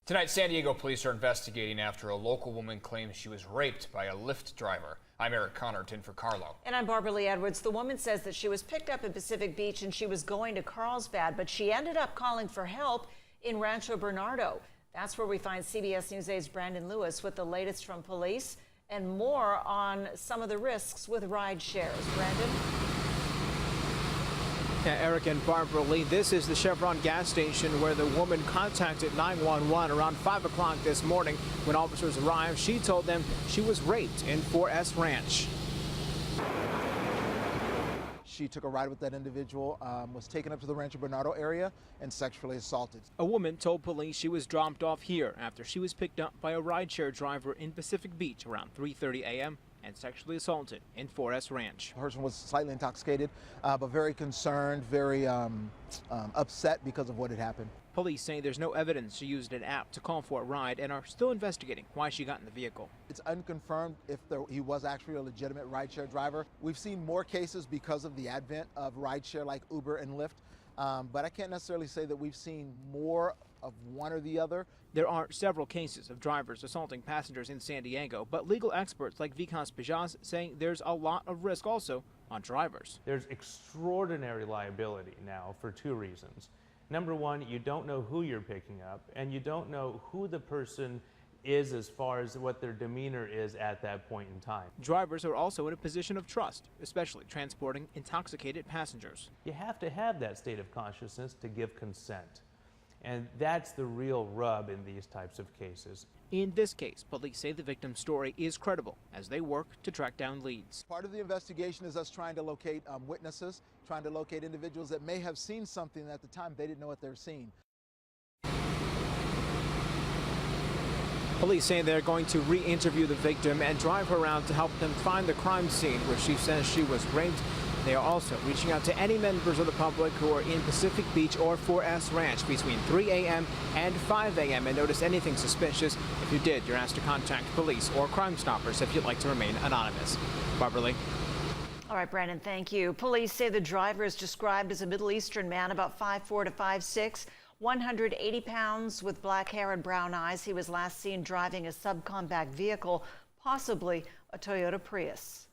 Tonight, San Diego police are investigating after a local woman claims she was raped by a Lyft driver. I'm Eric Connerton for Carlo. And I'm Barbara Lee Edwards. The woman says that she was picked up in Pacific Beach and she was going to Carlsbad, but she ended up calling for help in Rancho Bernardo. That's where we find CBS News 8's Brandon Lewis with the latest from police and more on some of the risks with ride shares. Brandon? Yeah, Eric and Barbara Lee, this is the Chevron gas station where the woman contacted 911 around 5 o'clock this morning. When officers arrived, she told them she was raped in 4S Ranch. She took a ride with that individual, was taken up to the Rancho Bernardo area and sexually assaulted. A woman told police she was dropped off here after she was picked up by a rideshare driver in Pacific Beach around 3:30 a.m. and sexually assaulted in 4S Ranch. The person was slightly intoxicated, but very concerned, very upset because of what had happened. Police say there's no evidence she used an app to call for a ride and are still investigating why she got in the vehicle. It's unconfirmed if he was actually a legitimate rideshare driver. We've seen more cases because of the advent of rideshare like Uber and Lyft, but I can't necessarily say that we've seen more of one or the other. There are several cases of drivers assaulting passengers in San Diego, but legal experts like Vikas Bajaj say there's a lot of risk also on drivers. There's extraordinary liability now for two reasons. Number one, you don't know who you're picking up, and you don't know who the person is as far as what their demeanor is at that point in time. Drivers are also in a position of trust, especially transporting intoxicated passengers. You have to have that state of consciousness to give consent. And that's the real rub in these types of cases. In this case, police say the victim's story is credible as they work to track down leads. Part of the investigation is us trying to locate witnesses, trying to locate individuals that may have seen something at the time they didn't know what they were seeing. Police say they're going to re-interview the victim and drive her around to help them find the crime scene where she says she was raped. They are also reaching out to any members of the public who are in Pacific Beach or 4S Ranch between 3 a.m. and 5 a.m. and notice anything suspicious. If you did, you're asked to contact police or Crime Stoppers if you'd like to remain anonymous. Barbara Lee. All right, Brandon, thank you. Police say the driver is described as a Middle Eastern man, about 5'4" to 5'6", 180 pounds with black hair and brown eyes. He was last seen driving a subcompact vehicle, possibly a Toyota Prius.